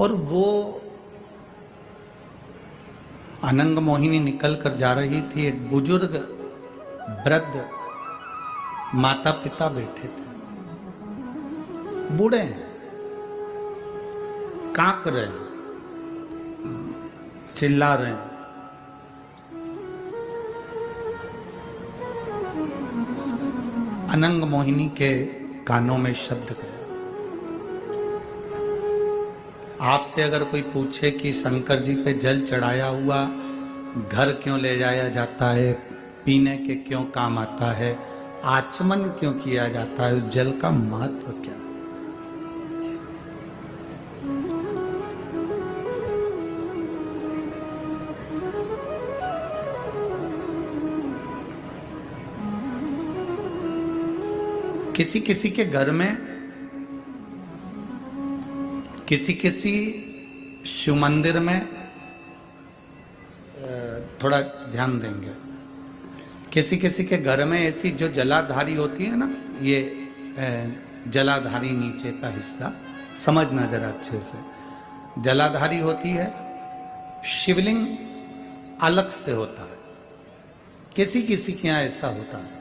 और वो अनंग मोहिनी निकल कर जा रही थी। एक बुजुर्ग वृद्ध माता पिता बैठे थे, बूढ़े हैं, कांप रहे हैं, चिल्ला रहे हैं। अनंग मोहिनी के कानों में शब्द गया। आपसे अगर कोई पूछे कि शंकर जी पे जल चढ़ाया हुआ घर क्यों ले जाया जाता है, पीने के क्यों काम आता है, आचमन क्यों किया जाता है, उस जल का महत्व क्या? किसी किसी के घर में, किसी किसी शिव मंदिर में, थोड़ा ध्यान देंगे, किसी किसी के घर में ऐसी जो जलाधारी होती है ना, ये जलाधारी नीचे का हिस्सा समझना जरा अच्छे से, जलाधारी होती है, शिवलिंग अलग से होता है। किसी किसी के यहाँ ऐसा होता है,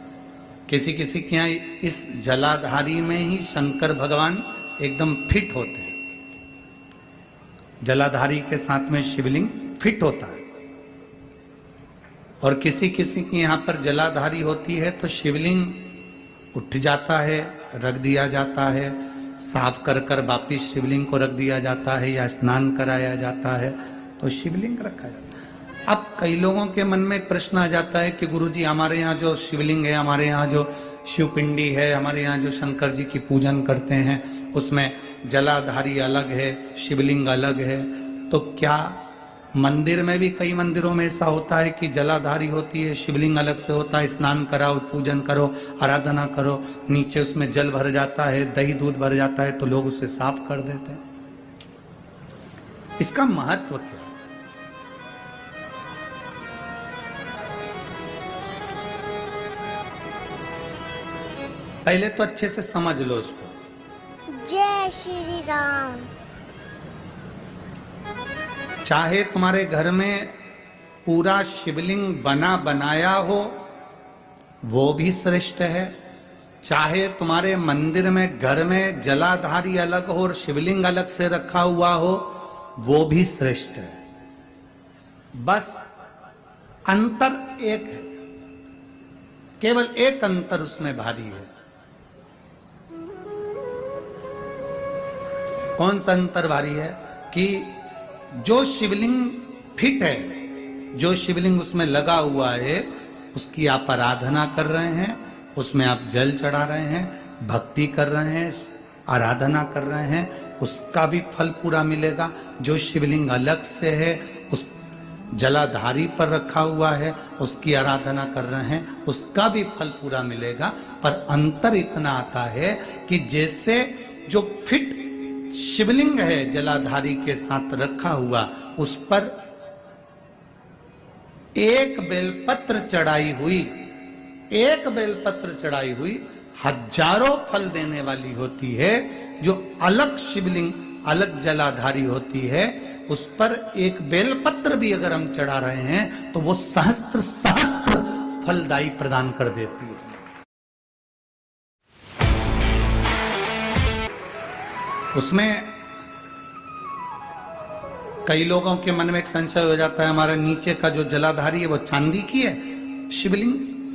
किसी किसी के यहाँ इस जलाधारी में ही शंकर भगवान एकदम फिट होते हैं। जलाधारी के साथ में शिवलिंग फिट होता है। और किसी किसी के यहाँ पर जलाधारी होती है तो शिवलिंग उठ जाता है, रख दिया जाता है, साफ कर कर वापिस शिवलिंग को रख दिया जाता है, या स्नान कराया जाता है तो शिवलिंग रखा जाता है। अब कई लोगों के मन में प्रश्न आ जाता है कि गुरुजी हमारे यहाँ जो शिवलिंग है, हमारे यहाँ जो शिवपिंडी है, हमारे यहाँ जो शंकर जी की पूजन करते हैं उसमें जलाधारी अलग है, शिवलिंग अलग है, तो क्या मंदिर में भी कई मंदिरों में ऐसा होता है कि जलाधारी होती है, शिवलिंग अलग से होता है, स्नान कराओ, पूजन करो, आराधना करो, नीचे उसमें जल भर जाता है, दही दूध भर जाता है तो लोग उसे साफ कर देते हैं। इसका महत्व क्या है? पहले तो अच्छे से समझ लो उसको। जय श्री राम। चाहे तुम्हारे घर में पूरा शिवलिंग बना बनाया हो वो भी श्रेष्ठ है, चाहे तुम्हारे मंदिर में घर में जलाधारी अलग हो और शिवलिंग अलग से रखा हुआ हो वो भी श्रेष्ठ है। बस अंतर एक है, केवल एक अंतर उसमें भारी है। कौन सा अंतर भारी है? कि जो शिवलिंग फिट है, जो शिवलिंग उसमें लगा हुआ है, उसकी आप आराधना कर रहे हैं, उसमें आप जल चढ़ा रहे हैं, भक्ति कर रहे हैं, आराधना कर रहे हैं, उसका भी फल पूरा मिलेगा। जो शिवलिंग अलग से है, उस जलाधारी पर रखा हुआ है, उसकी आराधना कर रहे हैं, उसका भी फल पूरा मिलेगा। पर अंतर इतना आता है कि जैसे जो फिट शिवलिंग है जलाधारी के साथ रखा हुआ, उस पर एक बेलपत्र चढ़ाई हुई, एक बेलपत्र चढ़ाई हुई हजारों फल देने वाली होती है। जो अलग शिवलिंग अलग जलाधारी होती है उस पर एक बेलपत्र भी अगर हम चढ़ा रहे हैं तो वो सहस्त्र सहस्त्र फलदायी प्रदान कर देती है। उसमें कई लोगों के मन में एक संशय हो जाता है, हमारे नीचे का जो जलाधारी है वो चांदी की है, शिवलिंग